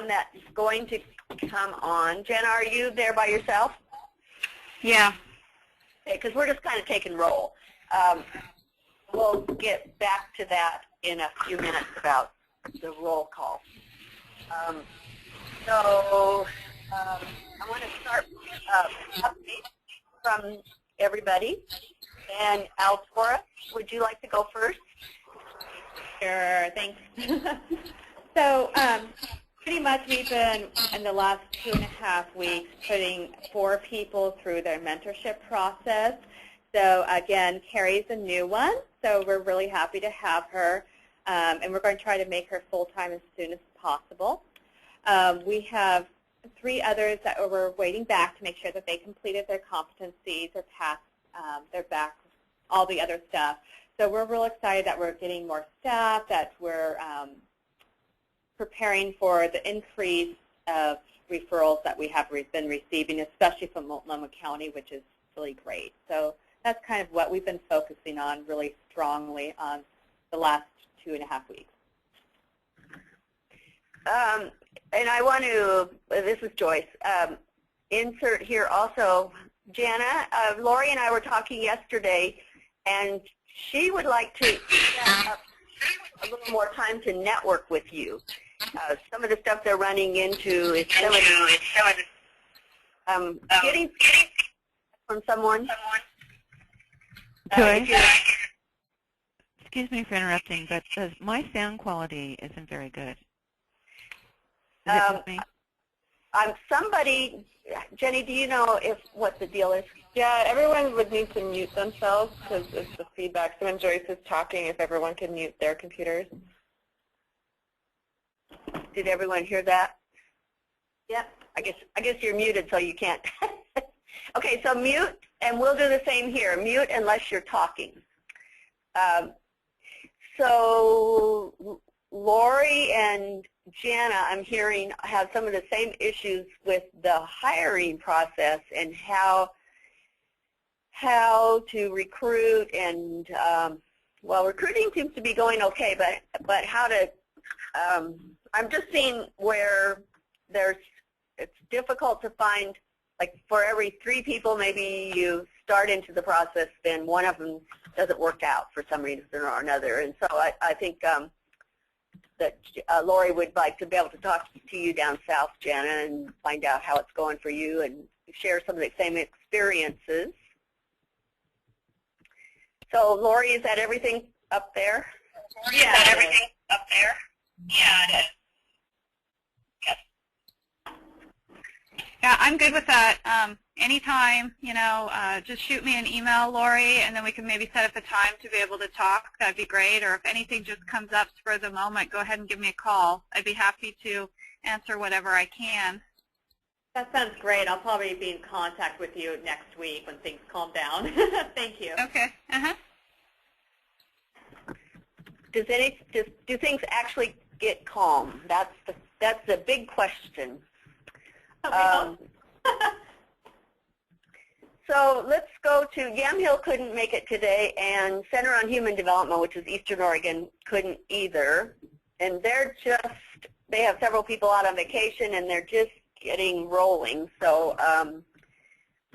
that's going to come on. Jenna, are you there by yourself? Yeah. Because we're just kind of taking roll. We'll get back to that in a few minutes about the roll call. I want to start with updates from everybody. And Altora, would you like to go first? Sure, thanks. So pretty much we've been, in the last 2.5 weeks, putting 4 people through their mentorship process. So again, Carrie's a new one, so we're really happy to have her. And we're going to try to make her full-time as soon as possible. We have 3 others that we're waiting back to make sure that they completed their competencies or passed their back, all the other stuff. So we're real excited that we're getting more staff, that we're preparing for the increase of referrals that we have been receiving, especially from Multnomah County, which is really great. So that's kind of what we've been focusing on really strongly on the last 2.5 weeks. And I want to, this is Joyce, insert here also, Jana, Lori and I were talking yesterday, and she would like to set up a little more time to network with you. Some of the stuff they're running into is getting from someone. Joyce? Excuse me for interrupting, but my sound quality isn't very good. Is it with me? Somebody, Jenny, do you know what the deal is? Yeah, everyone would need to mute themselves because it's the feedback. So when Joyce is talking, if everyone can mute their computers. Did everyone hear that? Yep. I guess you're muted, so you can't. Okay, so mute, and we'll do the same here. Mute unless you're talking. So Lori and Jana, I'm hearing, have some of the same issues with the hiring process and how to recruit, and well, recruiting seems to be going okay, but how to, I'm just seeing where it's difficult to find, like for every 3 people maybe you start into the process, then one of them doesn't work out for some reason or another. And so I think that Lori would like to be able to talk to you down south, Jana, and find out how it's going for you and share some of the same experiences. So Lori, is that everything up there? Yeah, is that everything up there? Yeah, it is. Yes. Yeah, I'm good with that. Anytime, just shoot me an email, Lori, and then we can maybe set up a time to be able to talk. That'd be great. Or if anything just comes up for the moment, go ahead and give me a call. I'd be happy to answer whatever I can. That sounds great. I'll probably be in contact with you next week when things calm down. Thank you. Okay. Do things actually get calm? That's the big question. So let's go to Yamhill couldn't make it today, and Center on Human Development, which is Eastern Oregon, couldn't either. And they have several people out on vacation, and they're just getting rolling. So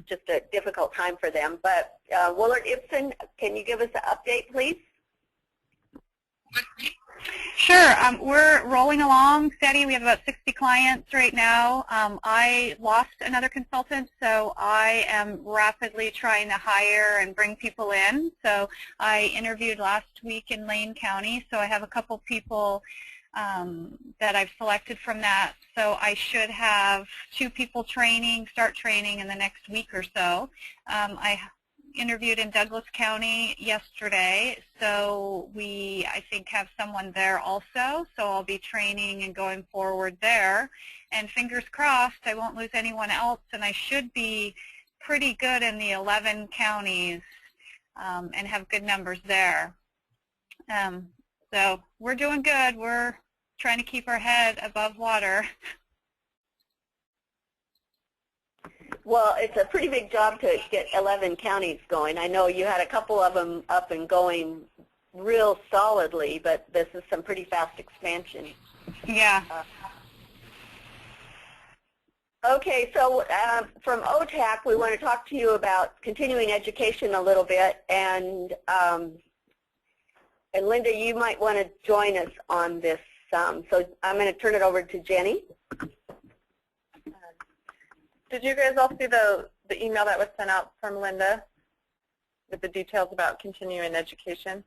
just a difficult time for them. But Willard Ibsen, can you give us an update, please? Sure. We're rolling along steady. We have about 60 clients right now. I lost another consultant, so I am rapidly trying to hire and bring people in. So I interviewed last week in Lane County, so I have a couple people that I've selected from that. So I should have 2 people start training in the next week or so. I interviewed in Douglas County yesterday, so we, I think, have someone there also, so I'll be training and going forward there. And fingers crossed, I won't lose anyone else, and I should be pretty good in the 11 counties and have good numbers there. So we're doing good. We're trying to keep our head above water. Well, it's a pretty big job to get 11 counties going. I know you had a couple of them up and going real solidly, but this is some pretty fast expansion. Yeah. Okay, so from OTAC, we want to talk to you about continuing education a little bit, and Linda, you might want to join us on this. So I'm going to turn it over to Jenny. Did you guys all see the email that was sent out from Linda with the details about continuing education?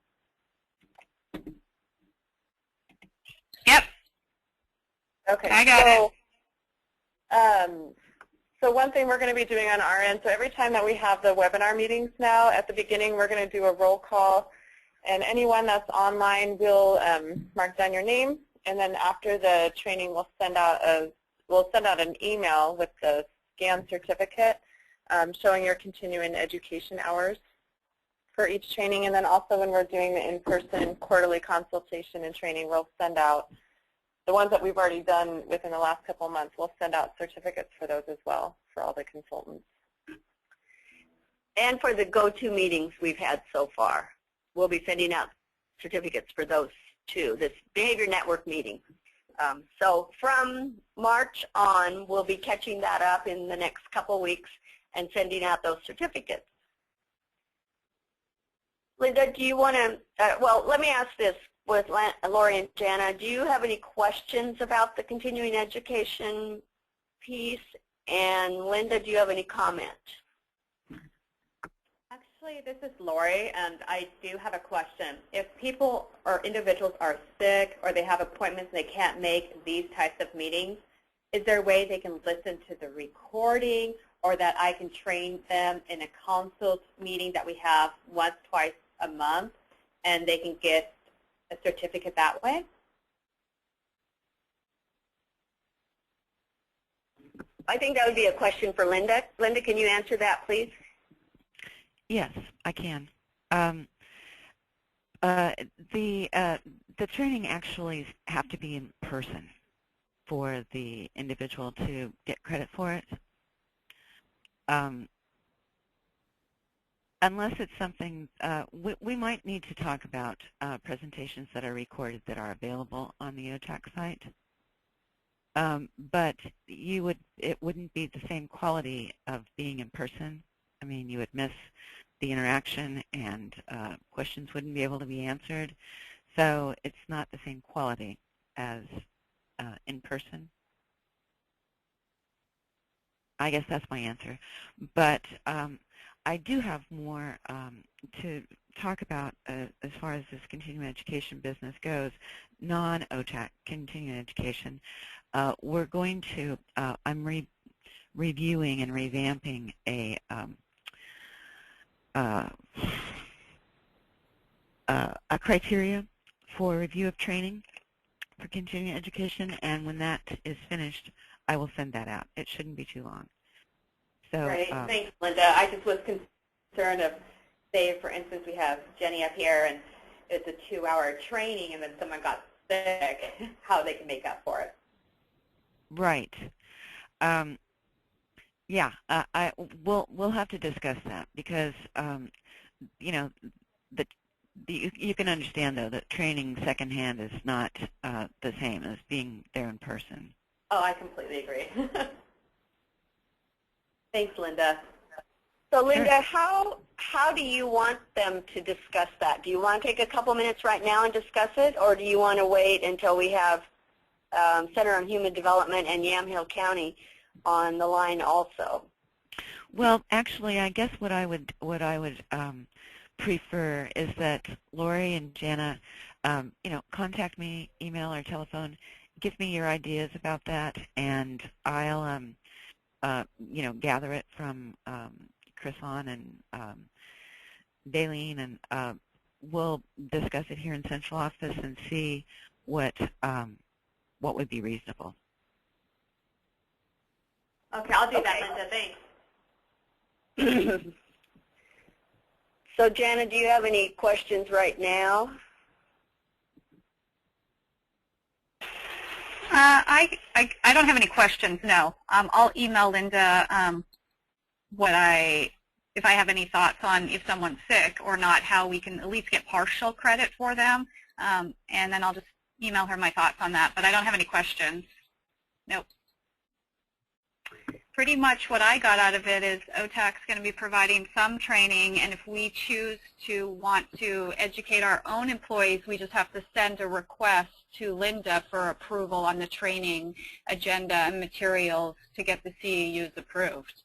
Yep. Okay. I got it. So one thing we're going to be doing on our end, so every time that we have the webinar meetings now, at the beginning we're going to do a roll call, and anyone that's online will mark down your name, and then after the training we'll send out an email with the scanned certificate showing your continuing education hours for each training, and then also when we're doing the in-person quarterly consultation and training, we'll send out the ones that we've already done within the last couple of months. We'll send out certificates for those as well for all the consultants. And for the go-to meetings we've had so far, we'll be sending out certificates for those too, this Behavior Network meeting. So from March on, we'll be catching that up in the next couple weeks and sending out those certificates. Linda, do you want to, well, let me ask this with Lori and Jana. Do you have any questions about the continuing education piece? And Linda, do you have any comment? Actually, this is Lori, and I do have a question. If people or individuals are sick or they have appointments and they can't make these types of meetings, is there a way they can listen to the recording or that I can train them in a consult meeting that we have once, twice a month, and they can get a certificate that way? I think that would be a question for Linda. Linda, can you answer that, please? Yes, I can. The training actually have to be in person for the individual to get credit for it. Unless it's something, we might need to talk about presentations that are recorded that are available on the OTAC site. But it wouldn't be the same quality of being in person. I mean, you would miss the interaction, and questions wouldn't be able to be answered. So it's not the same quality as in person. I guess that's my answer. But I do have more to talk about as far as this continuing education business goes, non-OTAC continuing education. We're going to, I'm reviewing and revamping a criteria for review of training for continuing education, and when that is finished, I will send that out. It shouldn't be too long. So, Great. Thanks, Linda. I just was concerned of, say, for instance, we have Jenny up here, and it's a 2-hour training, and then someone got sick, how they can make up for it. Right. Yeah, we'll have to discuss that because, you know, you can understand, though, that training secondhand is not the same as being there in person. Oh, I completely agree. Thanks, Linda. So, Linda, how do you want them to discuss that? Do you want to take a couple minutes right now and discuss it, or do you want to wait until we have Center on Human Development and Yamhill County on the line also? Well, actually, I guess what I would prefer is that Lori and Jana, you know, contact me, email or telephone, give me your ideas about that, and I'll, you know, gather it from Chris-An and Daleen, and we'll discuss it here in central office and see what would be reasonable. Okay, I'll do that, Linda. Thanks. So, Jana, do you have any questions right now? I don't have any questions, no. I'll email Linda if I have any thoughts on if someone's sick or not, how we can at least get partial credit for them, and then I'll just email her my thoughts on that. But I don't have any questions. Nope. pretty much what I got out of it is OTAC's going to be providing some training, and if we choose to want to educate our own employees, we just have to send a request to Linda for approval on the training agenda and materials to get the CEUs approved.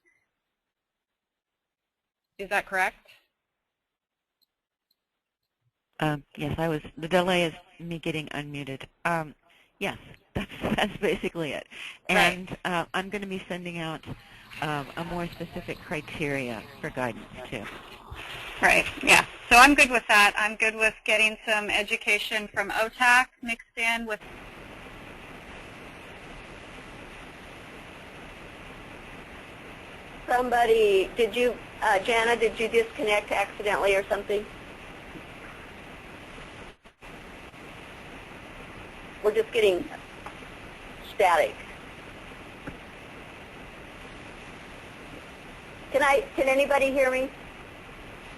Is that correct? Yes, the delay is me getting unmuted. Yes, that's basically it. And right. I'm going to be sending out a more specific criteria for guidance, too. Right, yeah. So I'm good with that. I'm good with getting some education from OTAC mixed in with Somebody, did you, Jana, did you disconnect accidentally or something? We're just getting static. Can anybody hear me?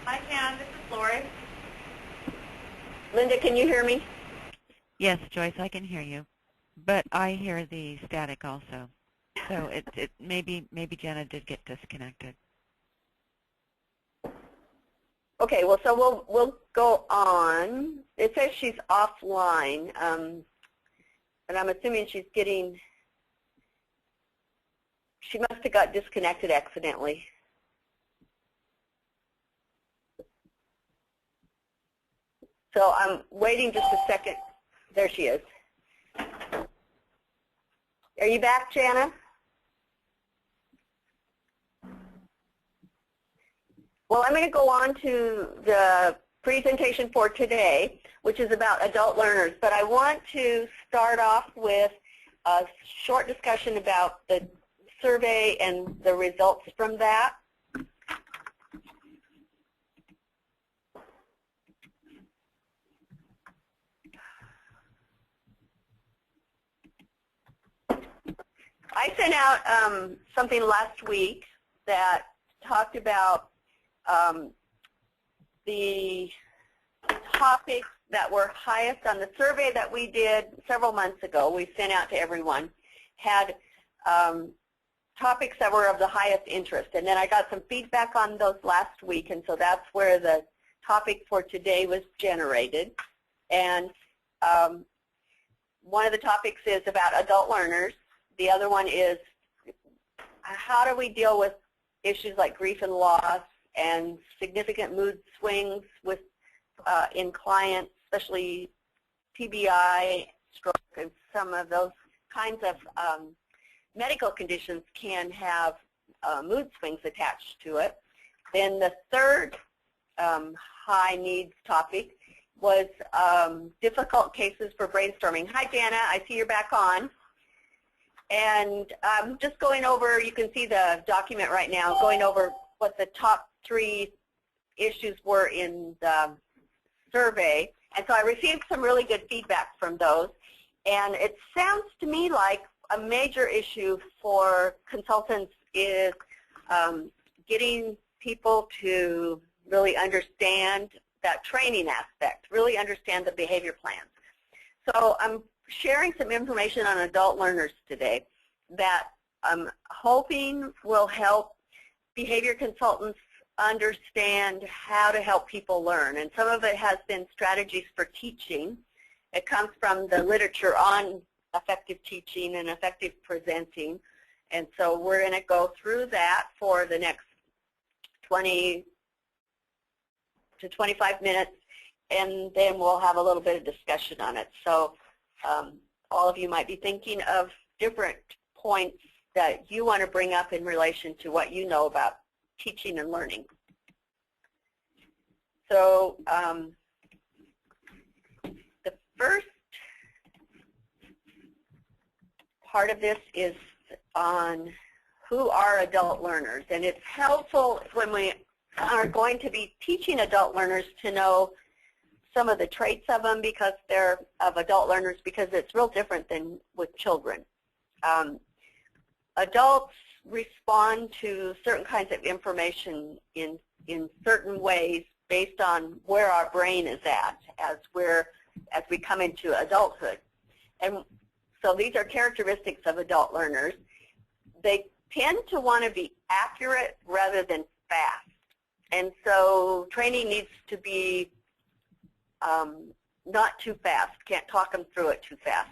I can. This is Lori. Linda, can you hear me? Yes, Joyce, I can hear you. But I hear the static also. So it maybe Jana did get disconnected. Okay, well, so we'll go on. It says she's offline, and I'm assuming she must have got disconnected accidentally. So I'm waiting just a second. There she is. Are you back, Jana? Well, I'm going to go on to the presentation for today, which is about adult learners. But I want to start off with a short discussion about the survey and the results from that. I sent out something last week that talked about the topics that were highest on the survey that we did several months ago. We sent out to everyone, had topics that were of the highest interest. And then I got some feedback on those last week, and so that's where the topic for today was generated. And one of the topics is about adult learners. The other one is how do we deal with issues like grief and loss and significant mood swings with in clients, especially TBI, stroke, and some of those kinds of medical conditions can have mood swings attached to it. Then the third high needs topic was difficult cases for brainstorming. Hi, Jana. I see you're back on. And just going over, you can see the document right now, going over what the top 3 issues were in the survey. And so I received some really good feedback from those. And it sounds to me like a major issue for consultants is getting people to really understand that training aspect, really understand the behavior plans. So I'm sharing some information on adult learners today that I'm hoping will help behavior consultants understand how to help people learn. And some of it has been strategies for teaching. It comes from the literature on effective teaching and effective presenting. And so we're going to go through that for the next 20 to 25 minutes, and then we'll have a little bit of discussion on it. So all of you might be thinking of different points that you want to bring up in relation to what you know about teaching and learning. So the first part of this is on who are adult learners. And it's helpful when we are going to be teaching adult learners to know some of the traits of them because they're of adult learners, because it's real different than with children. Adults respond to certain kinds of information in certain ways based on where our brain is at as we come into adulthood. And so these are characteristics of adult learners. They tend to want to be accurate rather than fast. And so training needs to be not too fast. Can't talk them through it too fast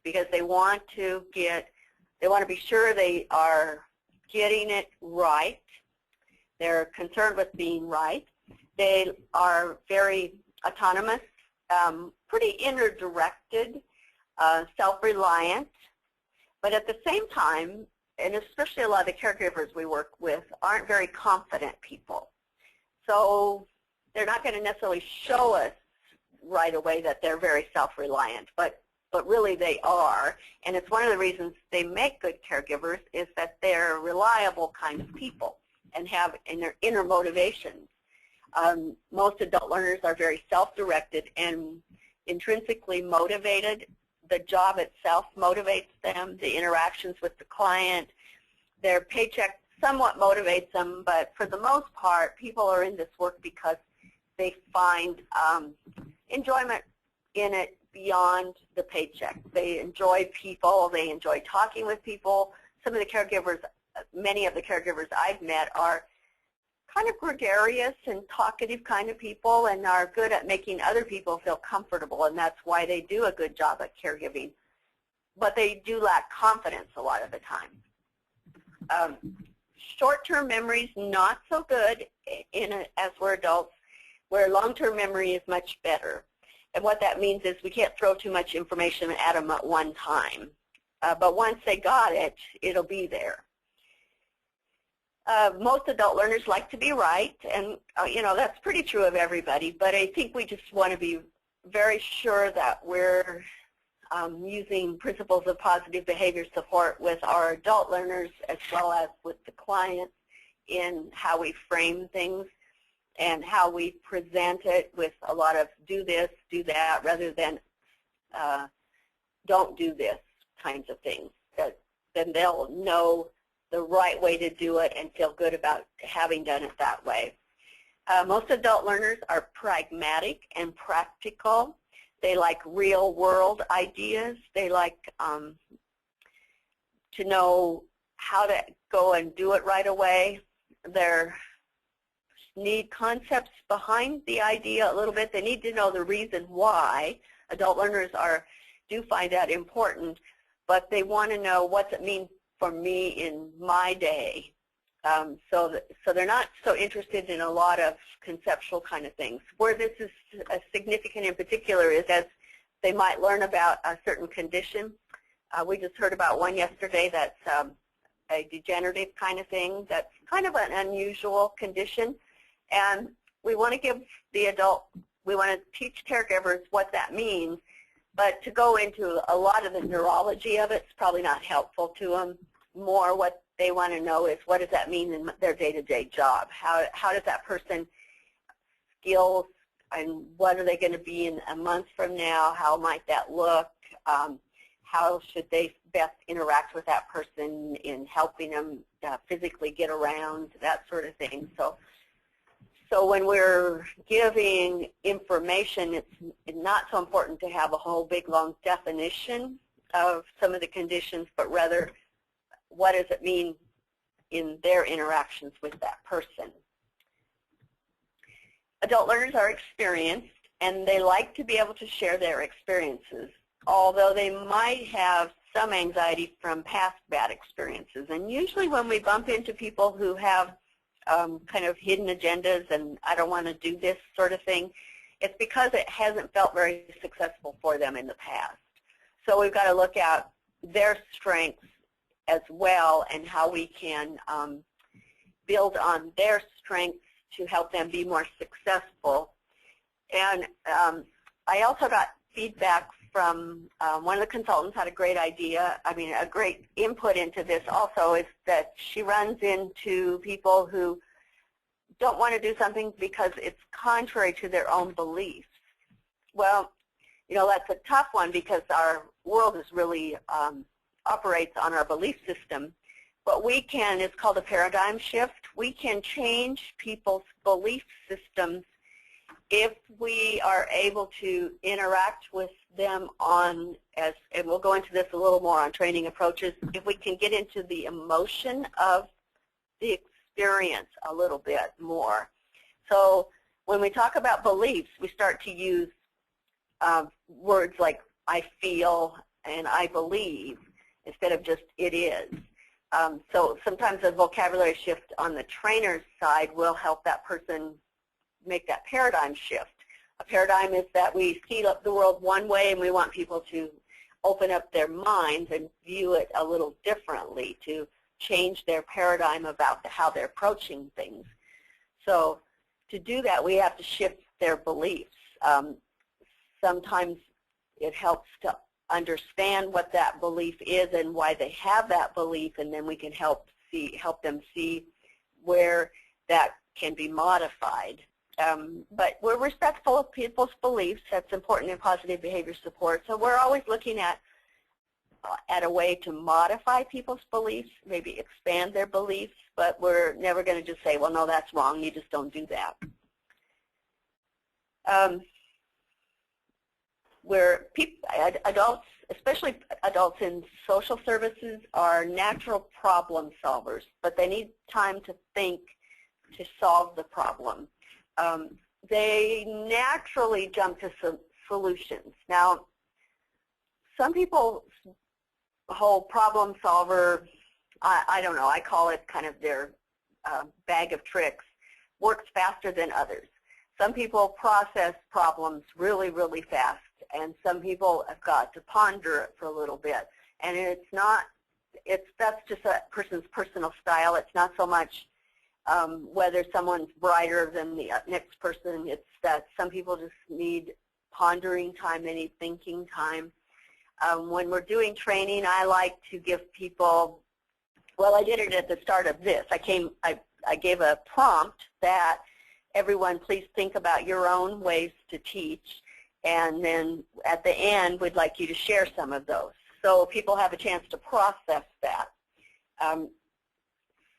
because they want to be sure they are getting it right. They're concerned with being right. They are very autonomous, pretty inner-directed, self-reliant, but at the same time, and especially a lot of the caregivers we work with aren't very confident people. So they're not going to necessarily show us right away that they're very self-reliant, but really they are. And it's one of the reasons they make good caregivers is that they're reliable kind of people and have inner motivations. Most adult learners are very self-directed and intrinsically motivated. The job itself motivates them. The interactions with the client, their paycheck somewhat motivates them, but for the most part, people are in this work because they find enjoyment in it beyond the paycheck. They enjoy people. They enjoy talking with people. Some of the caregivers, many of the caregivers I've met are kind of gregarious and talkative kind of people and are good at making other people feel comfortable, and that's why they do a good job at caregiving. But they do lack confidence a lot of the time. Short-term memory is not so good as we're adults, where long-term memory is much better. And what that means is we can't throw too much information at them at one time. But once they got it, it'll be there. Most adult learners like to be right, and that's pretty true of everybody, but I think we just want to be very sure that we're using principles of positive behavior support with our adult learners as well as with the clients in how we frame things and how we present it with a lot of do this, do that, rather than don't do this kinds of things. Then they'll know the right way to do it and feel good about having done it that way. Most adult learners are pragmatic and practical. They like real-world ideas. They like to know how to go and do it right away. They need concepts behind the idea a little bit. They need to know the reason why. Adult learners do find that important, but they want to know what's it mean for me in my day. So they're not so interested in a lot of conceptual kind of things. Where this is significant in particular is as they might learn about a certain condition. We just heard about one yesterday that's a degenerative kind of thing. That's kind of an unusual condition. And we want to give the we want to teach caregivers what that means, but to go into a lot of the neurology of it is probably not helpful to them. More what they want to know is what does that mean in their day-to-day job? How does that person skills and what are they going to be in a month from now? How might that look? How should they best interact with that person in helping them physically get around, that sort of thing. So when we're giving information, it's not so important to have a whole big long definition of some of the conditions, but rather what does it mean in their interactions with that person. Adult learners are experienced, and they like to be able to share their experiences, although they might have some anxiety from past bad experiences. And usually when we bump into people who have kind of hidden agendas and I don't want to do this sort of thing, it's because it hasn't felt very successful for them in the past. So we've got to look at their strengths as well and how we can build on their strengths to help them be more successful. And I also got feedback from one of the consultants had a great idea, a great input into this also, is that she runs into people who don't want to do something because it's contrary to their own beliefs. Well, that's a tough one because our world is really operates on our belief system. But we can, it's called a paradigm shift, we can change people's belief systems if we are able to interact with them on, and we'll go into this a little more on training approaches, if we can get into the emotion of the experience a little bit more. So when we talk about beliefs, we start to use words like I feel and I believe instead of just it is. So sometimes a vocabulary shift on the trainer's side will help that person make that paradigm shift. A paradigm is that we see the world one way and we want people to open up their minds and view it a little differently, to change their paradigm about how they're approaching things. So to do that, we have to shift their beliefs. Sometimes it helps to understand what that belief is and why they have that belief, and then we can help them see where that can be modified. But we're respectful of people's beliefs. That's important in positive behavior support. So we're always looking at a way to modify people's beliefs, maybe expand their beliefs, but we're never going to just say, well, no, that's wrong. You just don't do that. Where adults, especially adults in social services, are natural problem solvers, but they need time to think to solve the problem. They naturally jump to solutions. Now, some people's whole problem solver, I don't know, I call it kind of their bag of tricks, works faster than others. Some people process problems really, really fast, and some people have got to ponder it for a little bit. And that's just a person's personal style. It's not so much whether someone's brighter than the next person. It's that some people just need pondering time, they need thinking time. When we're doing training, I like to give people, well, I did it at the start of this. I gave a prompt that everyone please think about your own ways to teach, and then at the end we'd like you to share some of those so people have a chance to process that.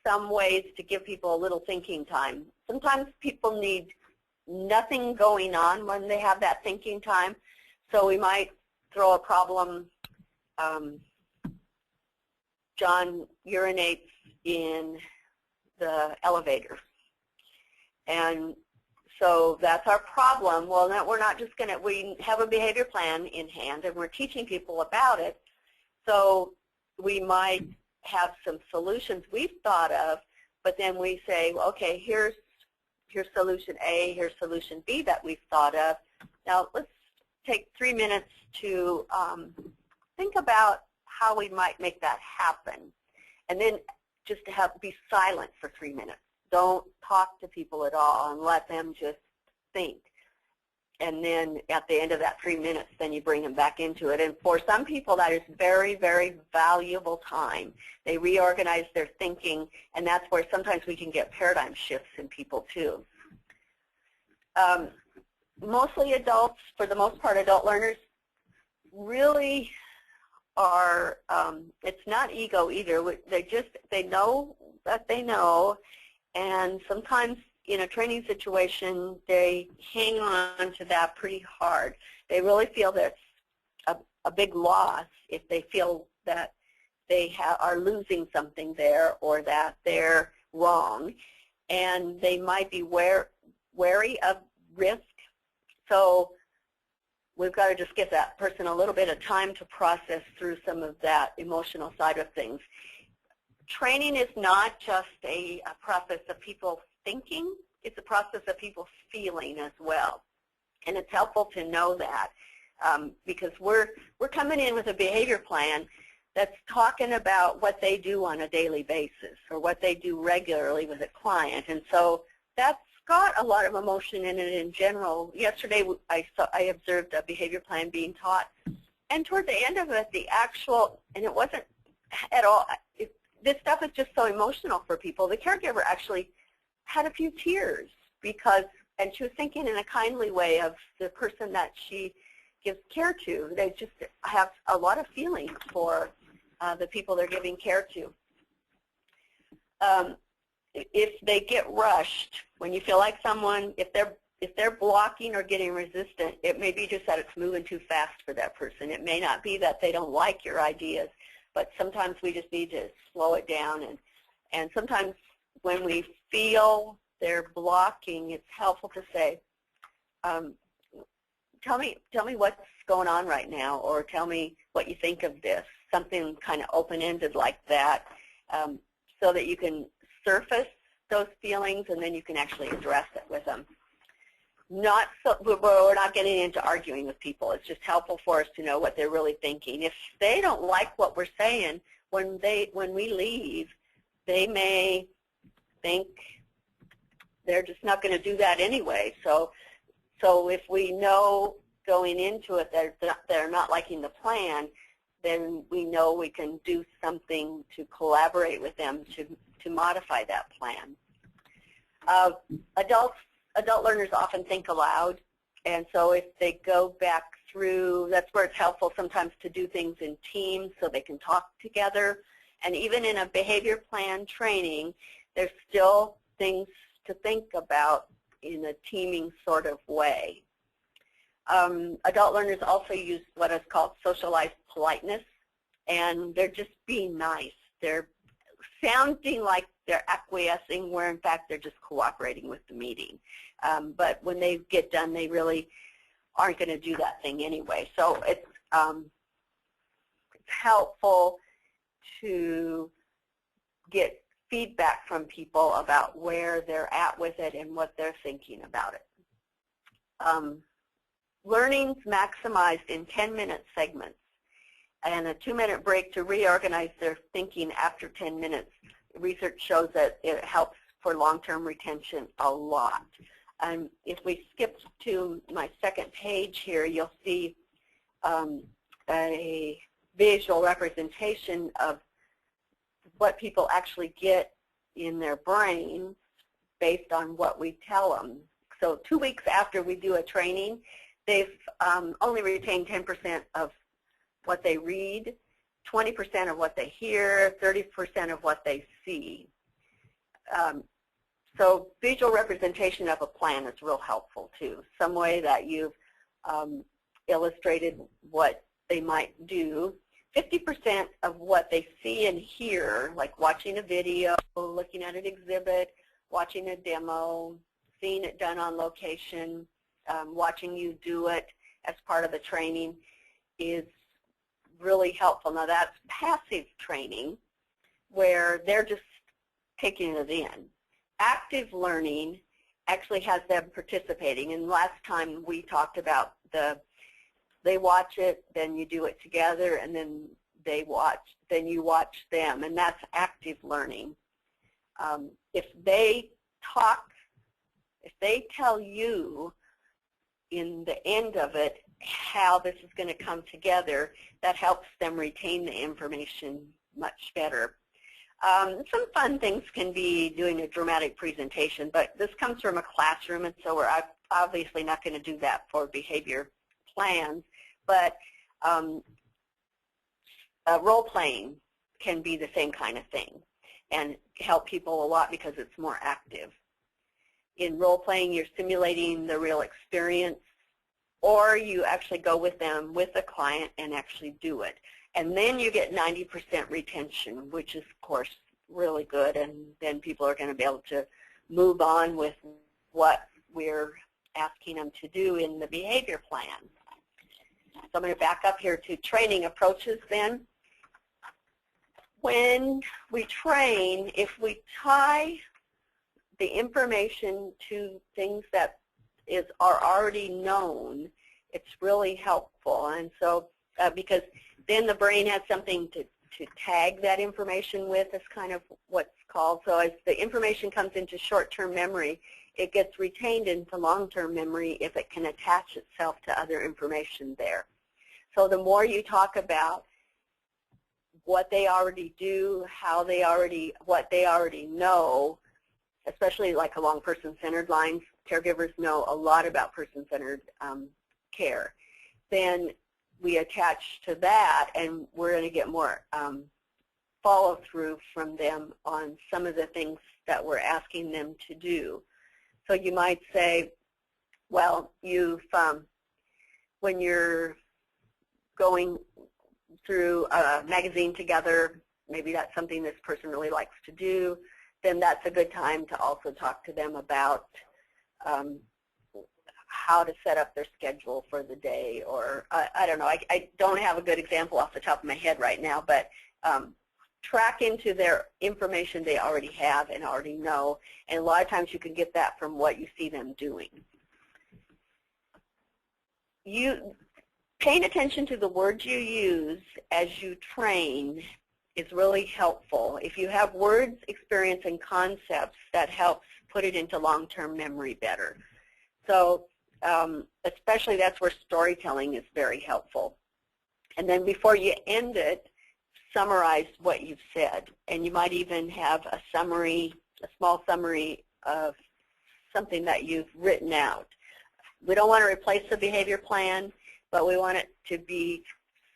Some ways to give people a little thinking time. Sometimes people need nothing going on when they have that thinking time, so we might throw a problem. John urinates in the elevator. And so that's our problem. Well, we're not just going to, we have a behavior plan in hand and we're teaching people about it. So we might have some solutions we've thought of, but then we say, well, okay, here's solution A, here's solution B that we've thought of. Now let's take 3 minutes to think about how we might make that happen. And then just to be silent for 3 minutes. Don't talk to people at all and let them just think. And then at the end of that 3 minutes, then you bring them back into it. And for some people, that is very, very valuable time. They reorganize their thinking, and that's where sometimes we can get paradigm shifts in people too. Mostly adults, for the most part, adult learners really are, it's not ego either. They know that they know, and sometimes in a training situation, they hang on to that pretty hard. They really feel that's a big loss if they feel that they are losing something there or that they're wrong, and they might be wary of risk. So we've got to just give that person a little bit of time to process through some of that emotional side of things. Training is not just a process of people thinking, it's a process of people feeling as well. And it's helpful to know that because we're coming in with a behavior plan that's talking about what they do on a daily basis or what they do regularly with a client. And so that's got a lot of emotion in it in general. Yesterday I observed a behavior plan being taught, and toward the end of it, the actual, and it wasn't at all, this stuff is just so emotional for people. The caregiver actually had a few tears because, and she was thinking in a kindly way of the person that she gives care to. They just have a lot of feelings for the people they're giving care to. If they get rushed, when you feel like someone, if they're if they're blocking or getting resistant, it may be just that it's moving too fast for that person. It may not be that they don't like your ideas, but sometimes we just need to slow it down. And sometimes when we feel they're blocking, it's helpful to say, tell me what's going on right now, or tell me what you think of this, something kind of open-ended like that, so that you can surface those feelings and then you can actually address it with them. We're not getting into arguing with people. It's just helpful for us to know what they're really thinking. If they don't like what we're saying, when we leave, they may think they're just not going to do that anyway. So if we know going into it that they're not liking the plan, then we know we can do something to collaborate with them to modify that plan. Adult learners often think aloud, and so if they go back through, that's where it's helpful sometimes to do things in teams so they can talk together. And even in a behavior plan training, there's still things to think about in a teaming sort of way. Adult learners also use what is called socialized politeness, and they're just being nice. They're sounding like they're acquiescing, where in fact they're just cooperating with the meeting. But when they get done, they really aren't going to do that thing anyway. So it's helpful to get feedback from people about where they're at with it and what they're thinking about it. Learning's maximized in 10-minute segments and a 2-minute break to reorganize their thinking after 10 minutes. Research shows that it helps for long-term retention a lot. If we skip to my second page here, you'll see a visual representation of what people actually get in their brains based on what we tell them. So 2 weeks after we do a training, they've only retained 10% of what they read, 20% of what they hear, 30% of what they see. So visual representation of a plan is real helpful too. Some way that you've illustrated what they might do. 50% of what they see and hear, like watching a video, looking at an exhibit, watching a demo, seeing it done on location, watching you do it as part of the training, is really helpful. Now that's passive training where they're just taking it in. Active learning actually has them participating, and last time we talked about they watch it, then you do it together, and then then you watch them, and that's active learning. If they tell you in the end of it how this is going to come together, that helps them retain the information much better. Some fun things can be doing a dramatic presentation, but this comes from a classroom, and so we're obviously not going to do that for behavior plans, but role-playing can be the same kind of thing and help people a lot because it's more active. In role-playing, you're simulating the real experience, or you actually go with them, with the client, and actually do it. And then you get 90% retention, which is, of course, really good, and then people are going to be able to move on with what we're asking them to do in the behavior plan. So I'm going to back up here to training approaches then. When we train, if we tie the information to things that are already known, it's really helpful. And so because then the brain has something to tag that information with, is kind of what's called. So as the information comes into short-term memory, it gets retained into long-term memory if it can attach itself to other information there. So the more you talk about what they already do, what they already know, especially like along person-centered lines, caregivers know a lot about person-centered care, then we attach to that, and we're going to get more follow-through from them on some of the things that we're asking them to do. So you might say, well, when you're going through a magazine together, maybe that's something this person really likes to do, then that's a good time to also talk to them about how to set up their schedule for the day, or I don't know. I don't have a good example off the top of my head right now, but track into their information they already have and already know, and a lot of times you can get that from what you see them doing. Paying attention to the words you use as you train is really helpful. If you have words, experience, and concepts, that helps put it into long-term memory better. So especially that's where storytelling is very helpful. And then before you end it, summarize what you've said. And you might even have a summary, a small summary of something that you've written out. We don't want to replace the behavior plan, but we want it to be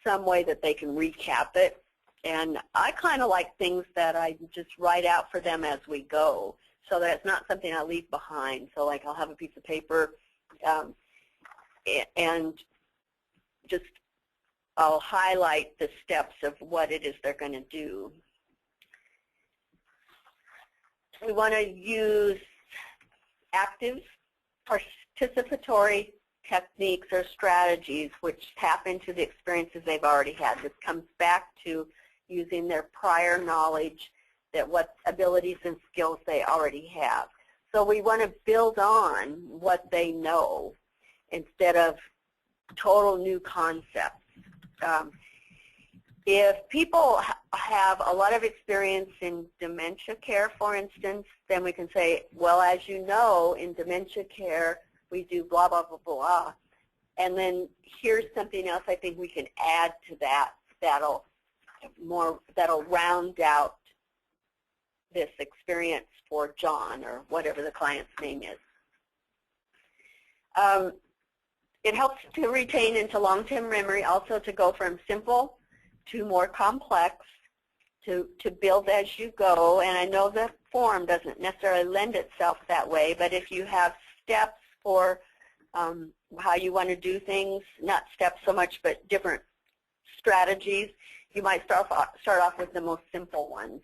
some way that they can recap it. And I kind of like things that I just write out for them as we go, so that it's not something I leave behind. So like I'll have a piece of paper and just I'll highlight the steps of what it is they're going to do. We want to use active participatory techniques or strategies which tap into the experiences they've already had. This comes back to using their prior knowledge, that what abilities and skills they already have. So we want to build on what they know instead of total new concepts. If people have a lot of experience in dementia care, for instance, then we can say, well, as you know, in dementia care, we do blah, blah, blah, blah. And then here's something else I think we can add to that that'll round out this experience for John, or whatever the client's name is. It helps to retain into long-term memory, also to go from simple to more complex, to build as you go. And I know the form doesn't necessarily lend itself that way, but if you have steps for how you want to do things, not steps so much, but different strategies, you might start off with the most simple ones.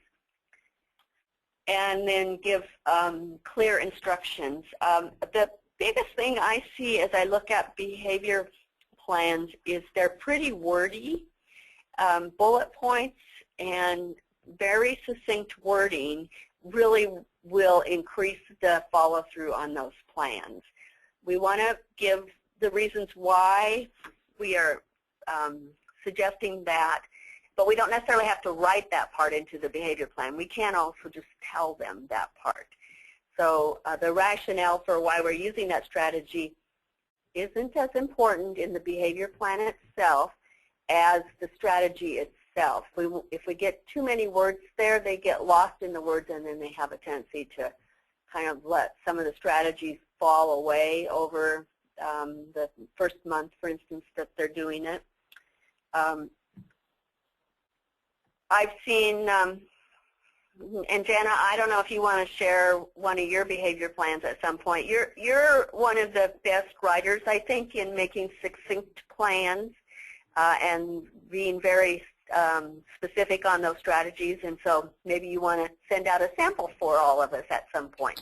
And then give clear instructions. The biggest thing I see as I look at behavior plans is they're pretty wordy. Bullet points and very succinct wording really will increase the follow-through on those plans. We want to give the reasons why we are suggesting that, but we don't necessarily have to write that part into the behavior plan. We can also just tell them that part. So the rationale for why we're using that strategy isn't as important in the behavior plan itself as the strategy itself. If we get too many words there, they get lost in the words, and then they have a tendency to kind of let some of the strategies fall away over the first month, for instance, that they're doing it. I've seen, and Jana, I don't know if you want to share one of your behavior plans at some point. You're one of the best writers, I think, in making succinct plans and being very specific on those strategies, and so maybe you want to send out a sample for all of us at some point.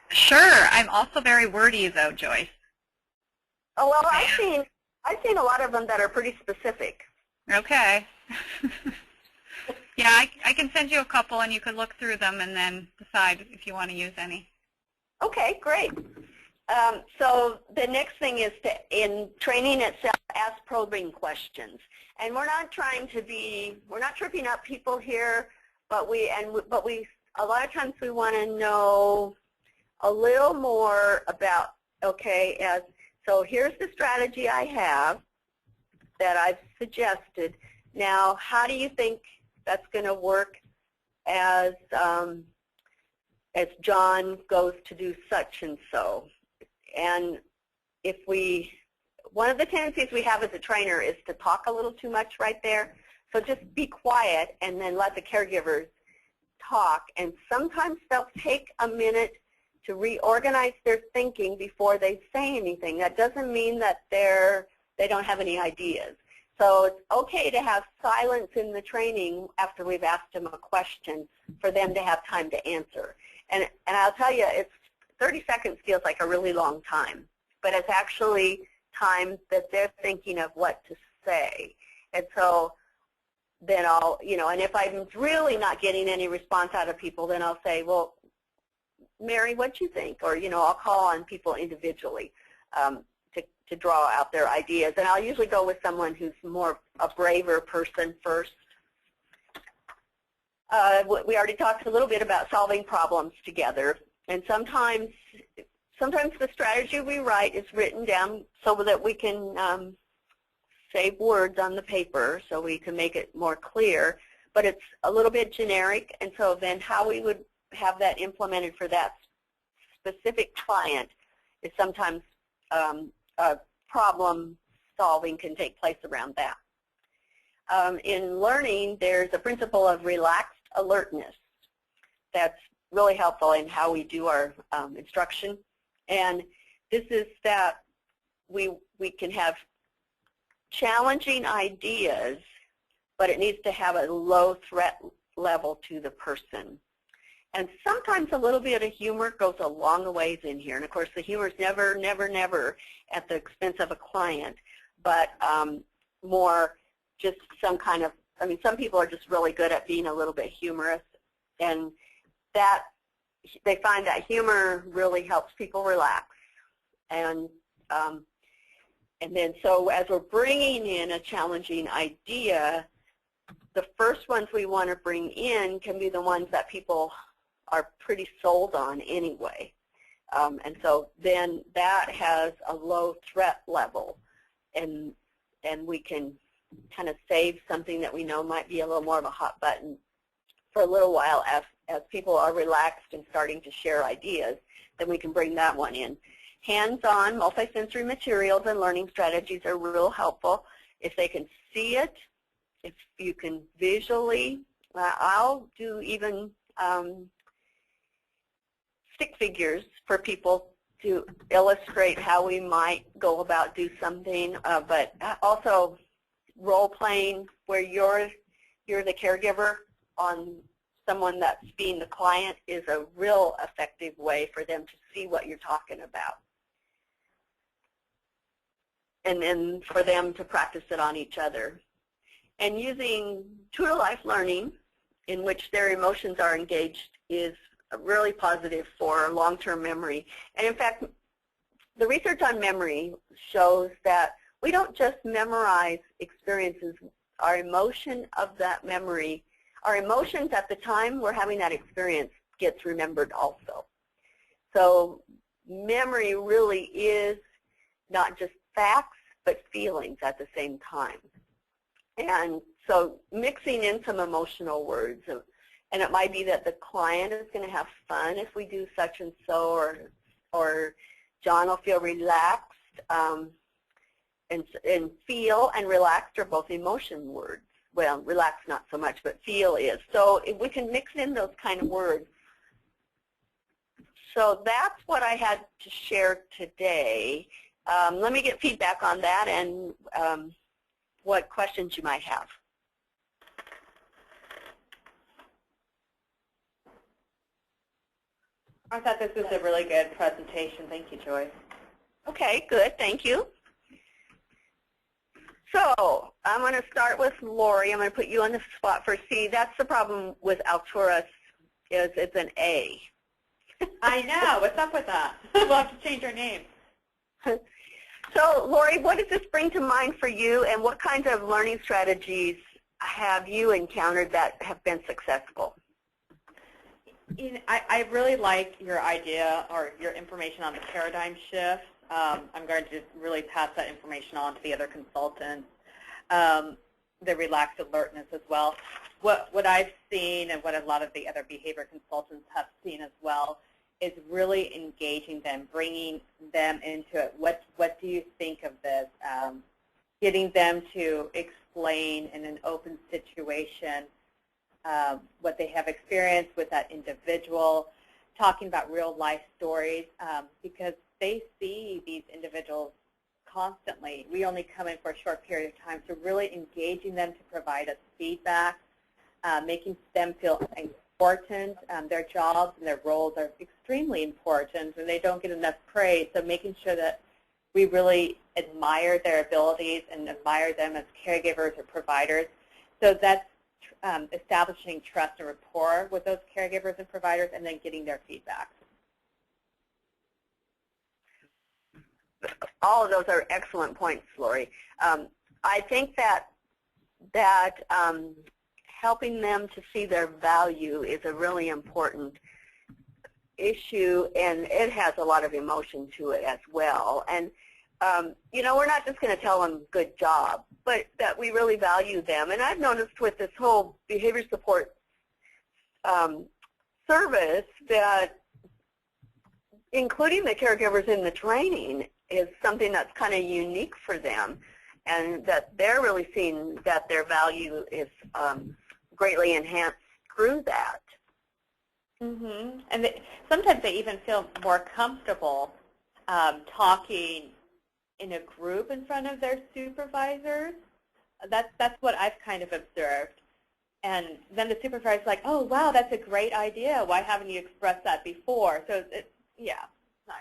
Sure. I'm also very wordy, though, Joyce. Oh, well, I've seen a lot of them that are pretty specific. Okay. Yeah, I can send you a couple, and you can look through them and then decide if you want to use any. Okay, great. So the next thing is in training itself, ask probing questions. And we're not tripping up people here, but a lot of times we want to know a little more about, okay, so here's the strategy I have that I've suggested. Now, how do you think that's going to work as John goes to do such and so? And one of the tendencies we have as a trainer is to talk a little too much right there. So just be quiet and then let the caregivers talk. And sometimes they'll take a minute to reorganize their thinking before they say anything. That doesn't mean that they don't have any ideas. So it's okay to have silence in the training after we've asked them a question for them to have time to answer. And I'll tell you, it's 30 seconds feels like a really long time, but it's actually time that they're thinking of what to say. And so then I'll, and if I'm really not getting any response out of people, then I'll say, well, Mary, what'd you think? Or, I'll call on people individually to draw out their ideas. And I'll usually go with someone who's more a braver person first. We already talked a little bit about solving problems together. And sometimes the strategy we write is written down so that we can save words on the paper so we can make it more clear. But it's a little bit generic. And so then how we would have that implemented for that specific client is sometimes problem solving can take place around that. In learning, there's a principle of relaxed alertness that's really helpful in how we do our instruction. And this is that we can have challenging ideas, but it needs to have a low threat level to the person. And sometimes a little bit of humor goes a long ways in here. And of course, the humor is never, never, never at the expense of a client, but more just some kind of, some people are just really good at being a little bit humorous. And that, they find that humor really helps people relax. And then so as we're bringing in a challenging idea, the first ones we want to bring in can be the ones that people are pretty sold on anyway. And so then that has a low threat level, and we can kind of save something that we know might be a little more of a hot button for a little while as people are relaxed and starting to share ideas, then we can bring that one in. Hands-on multisensory materials and learning strategies are real helpful. If they can see it, if you can visually, I'll do even stick figures for people to illustrate how we might go about do something, but also role-playing where you're the caregiver on someone that's being the client is a real effective way for them to see what you're talking about. And then for them to practice it on each other. And using true-to-life learning in which their emotions are engaged is really positive for long-term memory. And in fact, the research on memory shows that we don't just memorize experiences. Our emotion of that memory, our emotions at the time we're having that experience gets remembered also. So memory really is not just facts, but feelings at the same time. And so mixing in some emotional words, and it might be that the client is going to have fun if we do such and so, or John will feel relaxed, and feel and relaxed are both emotion words. Well, relax not so much, but feel is. So if we can mix in those kind of words. So that's what I had to share today. Let me get feedback on that and what questions you might have. I thought this was a really good presentation. Thank you, Joyce. Okay, good. Thank you. So I'm going to start with Lori. I'm going to put you on the spot for C. That's the problem with Alturas, is it's an A. I know. What's up with that? We'll have to change our name. So, Lori, what does this bring to mind for you, and what kinds of learning strategies have you encountered that have been successful? I really like your idea or your information on the paradigm shift. I'm going to really pass that information on to the other consultants. The relaxed alertness as well. What I've seen and what a lot of the other behavior consultants have seen as well is really engaging them, bringing them into it. What do you think of this? Getting them to explain in an open situation what they have experienced with that individual, talking about real life stories because they see these individuals constantly. We only come in for a short period of time, so really engaging them to provide us feedback, making them feel important. Their jobs and their roles are extremely important, and they don't get enough praise, so making sure that we really admire their abilities and admire them as caregivers or providers. So that's establishing trust and rapport with those caregivers and providers, and then getting their feedback. All of those are excellent points, Lori. I think that helping them to see their value is a really important issue, and it has a lot of emotion to it as well. And you know, we're not just going to tell them good job, but that we really value them. And I've noticed with this whole behavior support service that including the caregivers in the training is something that's kind of unique for them, and that they're really seeing that their value is greatly enhanced through that. Mm-hmm. And sometimes they even feel more comfortable talking in a group in front of their supervisors. That's what I've kind of observed. And then the supervisor's like, oh, wow, that's a great idea. Why haven't you expressed that before? So, yeah, nice.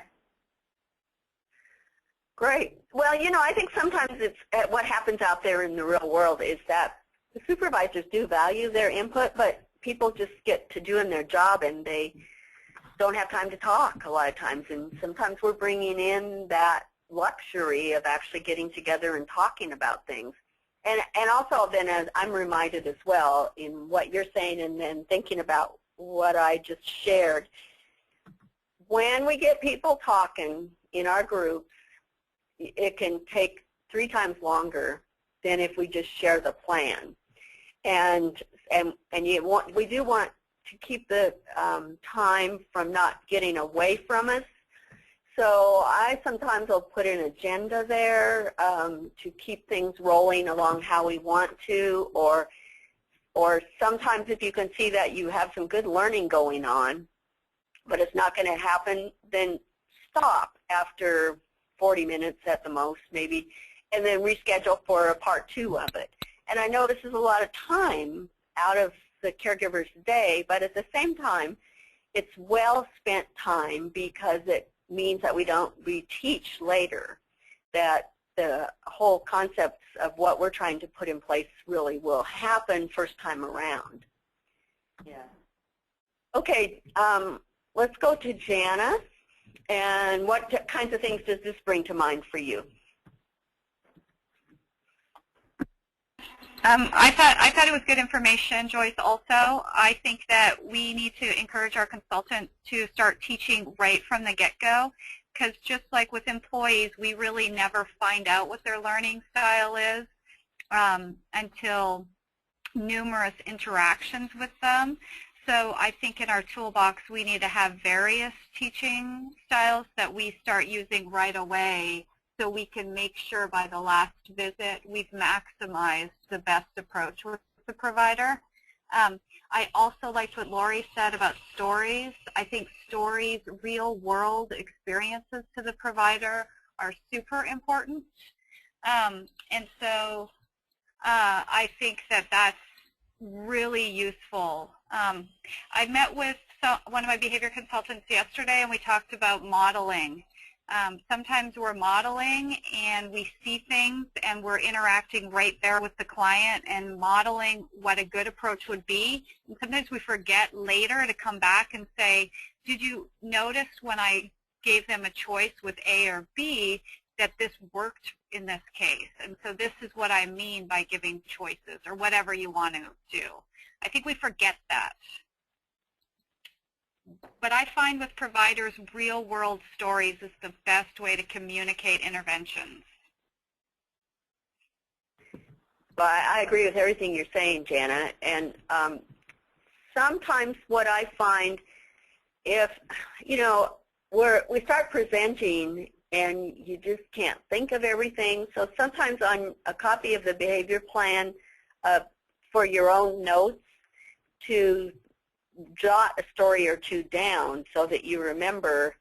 Great. Well, you know, I think sometimes it's what happens out there in the real world is that the supervisors do value their input, but people just get to doing their job and they don't have time to talk a lot of times. And sometimes we're bringing in that luxury of actually getting together and talking about things. And also then as I'm reminded as well in what you're saying and then thinking about what I just shared, when we get people talking in our groups, it can take 3 times longer than if we just share the plan. And we do want to keep the time from not getting away from us. So I sometimes will put an agenda there to keep things rolling along how we want to, or sometimes if you can see that you have some good learning going on, but it's not going to happen, then stop after 40 minutes at the most maybe, and then reschedule for a part 2 of it. And I know this is a lot of time out of the caregiver's day, but at the same time, it's well spent time because it means that we teach later, that the whole concepts of what we're trying to put in place really will happen first time around. Yeah. Okay, let's go to Jana. And what kinds of things does this bring to mind for you? I thought it was good information, Joyce, also. I think that we need to encourage our consultants to start teaching right from the get-go, because just like with employees, we really never find out what their learning style is until numerous interactions with them. So I think in our toolbox, we need to have various teaching styles that we start using right away, so we can make sure by the last visit we've maximized the best approach with the provider. I also liked what Lori said about stories. I think stories, real-world experiences to the provider are super important. And so I think that that's really useful. I met with one of my behavior consultants yesterday, and we talked about modeling. Sometimes we're modeling and we see things and we're interacting right there with the client and modeling what a good approach would be. And sometimes we forget later to come back and say, did you notice when I gave them a choice with A or B that this worked in this case? And so this is what I mean by giving choices, or whatever you want to do. I think we forget that. But I find with providers, real-world stories is the best way to communicate interventions. Well, I agree with everything you're saying, Jana. And sometimes what I find, if, you know, we start presenting and you just can't think of everything, so sometimes on a copy of the behavior plan for your own notes to jot a story or two down so that you remember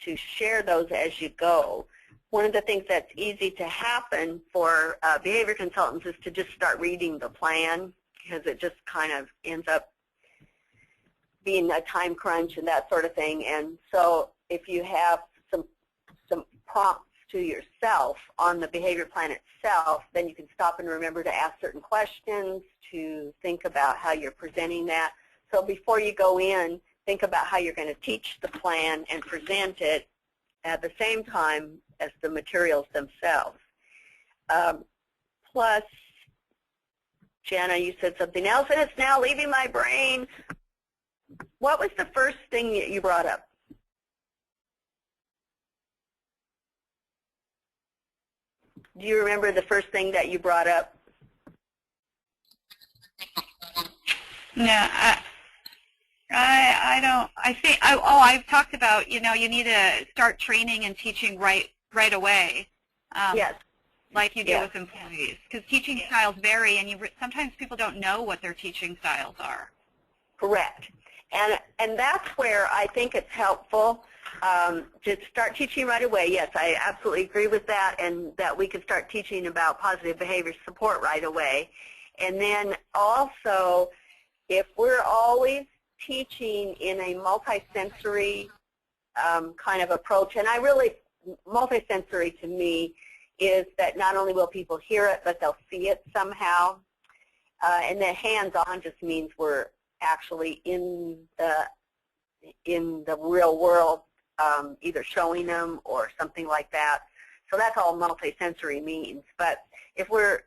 to share those as you go. One of the things that's easy to happen for behavior consultants is to just start reading the plan, because it just kind of ends up being a time crunch and that sort of thing. And so if you have some prompts to yourself on the behavior plan itself, then you can stop and remember to ask certain questions, to think about how you're presenting that. So before you go in, think about how you're going to teach the plan and present it at the same time as the materials themselves. Plus, Jana, you said something else, and it's now leaving my brain. What was the first thing that you brought up? Do you remember the first thing that you brought up? No, I don't. I think. I've talked about. You need to start training and teaching right away. Yes. Like you do with employees, because teaching styles vary, and sometimes people don't know what their teaching styles are. Correct. And that's where I think it's helpful to start teaching right away. Yes, I absolutely agree with that, and that we can start teaching about positive behavior support right away. And then also, if we're always teaching in a multisensory kind of approach, and multisensory to me is that not only will people hear it, but they'll see it somehow. And then hands-on just means we're actually in the real world, either showing them or something like that. So that's all multisensory means. But if we're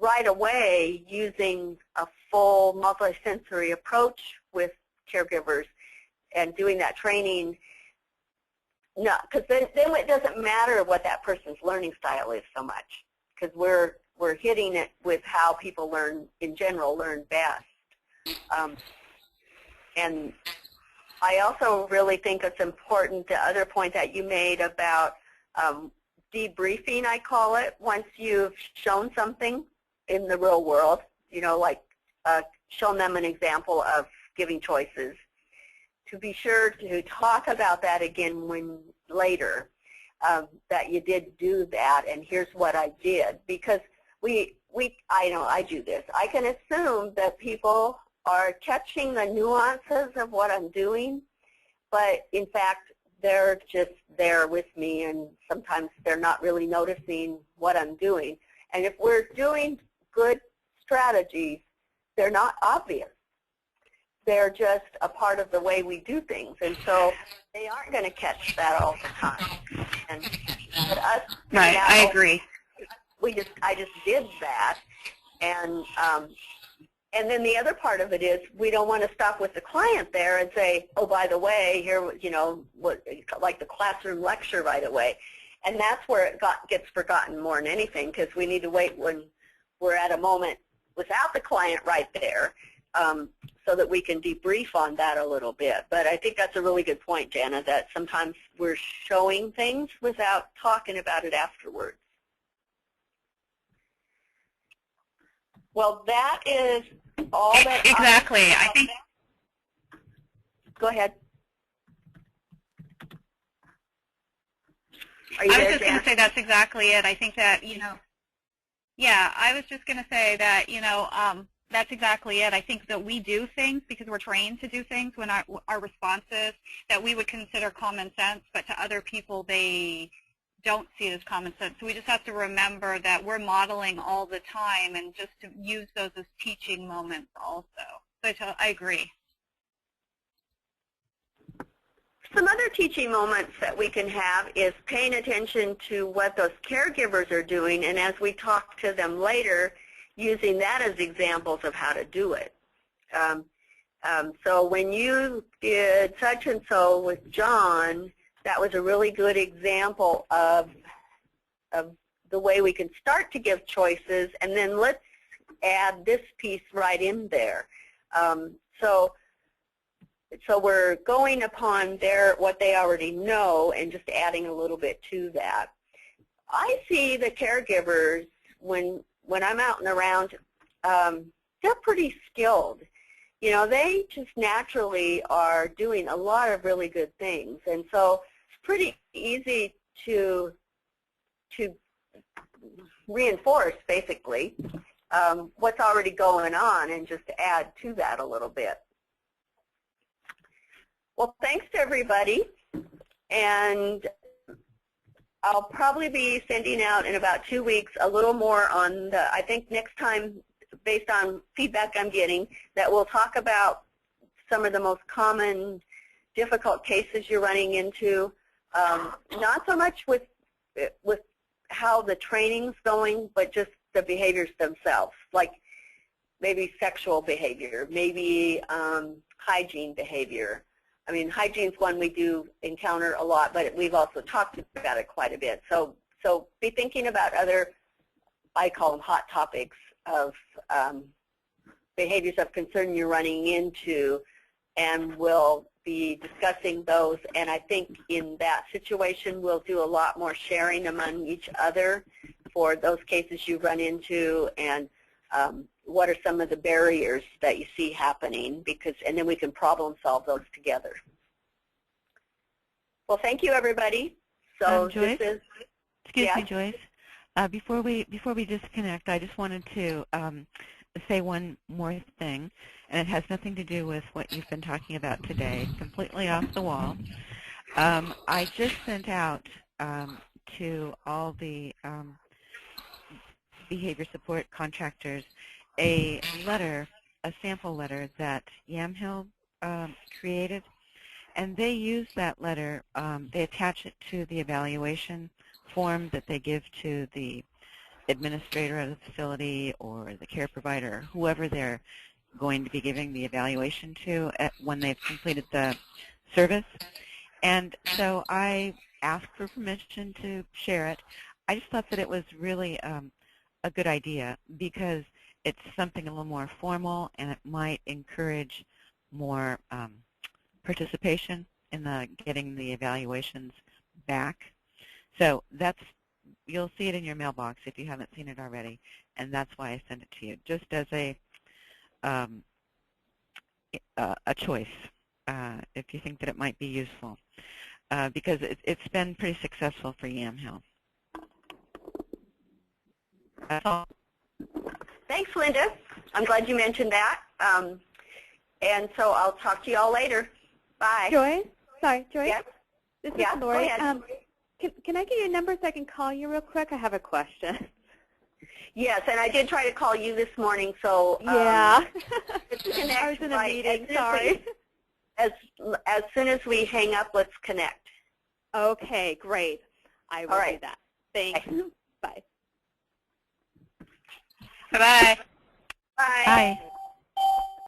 right away using a full multisensory approach with caregivers and doing that training, no, because then it doesn't matter what that person's learning style is so much, because we're hitting it with how people learn in general, learn best. And I also really think it's important, the other point that you made about debriefing, I call it, once you've shown something in the real world, like shown them an example of giving choices, to be sure to talk about that again later, that you did do that, and here's what I did. Because I know I do this. I can assume that people are catching the nuances of what I'm doing, but in fact, they're just there with me, and sometimes they're not really noticing what I'm doing. And if we're doing good strategies, they're not obvious. They're just a part of the way we do things, and so they aren't going to catch that all the time. But us, right, I agree. I just did that, and then the other part of it is we don't want to stop with the client there and say, oh, by the way, here, like the classroom lecture right away, and that's where it gets forgotten more than anything, because we need to wait when we're at a moment without the client right there. So that we can debrief on that a little bit. But I think that's a really good point, Jana, that sometimes we're showing things without talking about it afterwards. Well, that is all that exactly. I think. Go ahead. I was just going to say that's exactly it. I think that, yeah, I was just going to say that, that's exactly it. I think that we do things because we're trained to do things when our responses that we would consider common sense, but to other people they don't see it as common sense. So we just have to remember that we're modeling all the time, and just to use those as teaching moments also. So I agree. Some other teaching moments that we can have is paying attention to what those caregivers are doing, and as we talk to them later, using that as examples of how to do it. So when you did such and so with John, that was a really good example of the way we can start to give choices, and then let's add this piece right in there. So we're going upon what they already know and just adding a little bit to that. I see the caregivers when I'm out and around, they're pretty skilled. you know, they just naturally are doing a lot of really good things. And so it's pretty easy to reinforce, basically, what's already going on and just add to that a little bit. Well, thanks to everybody. And I'll probably be sending out in about 2 weeks a little more on the, I think next time, based on feedback I'm getting, that we'll talk about some of the most common difficult cases you're running into, not so much with how the training's going, but just the behaviors themselves, like maybe sexual behavior, maybe hygiene behavior. I mean, hygiene's one we do encounter a lot, but we've also talked about it quite a bit. So be thinking about other, I call them hot topics of behaviors of concern you're running into, and we'll be discussing those. And I think in that situation, we'll do a lot more sharing among each other for those cases you run into, and what are some of the barriers that you see happening, and then we can problem solve those together. Well, thank you, everybody. So Joyce? this is, Excuse yeah? me, Joyce. Before we disconnect, I just wanted to say one more thing, and it has nothing to do with what you've been talking about today, completely off the wall. I just sent out to all the behavior support contractors a letter, a sample letter that Yamhill created, and they use that letter, they attach it to the evaluation form that they give to the administrator of the facility or the care provider, whoever they're going to be giving the evaluation to when they've completed the service. And so I asked for permission to share it. I just thought that it was really a good idea because it's something a little more formal, and it might encourage more participation in getting the evaluations back. So you'll see it in your mailbox if you haven't seen it already, and that's why I sent it to you, just as a choice if you think that it might be useful, because it's been pretty successful for Yamhill. That's all. Thanks, Linda. I'm glad you mentioned that. And so I'll talk to you all later. Bye. Joyce? Sorry, Joyce? Yes? This is Yeah, Lori. go ahead. Can I get your number so I can call you real quick? I have a question. Yes, and I did try to call you this morning, so Yeah. connect, I was in a right, meeting, sorry. As soon as we hang up, let's connect. Okay, great. I will All right. do that. Thanks. Bye. Bye-bye. Bye. Bye.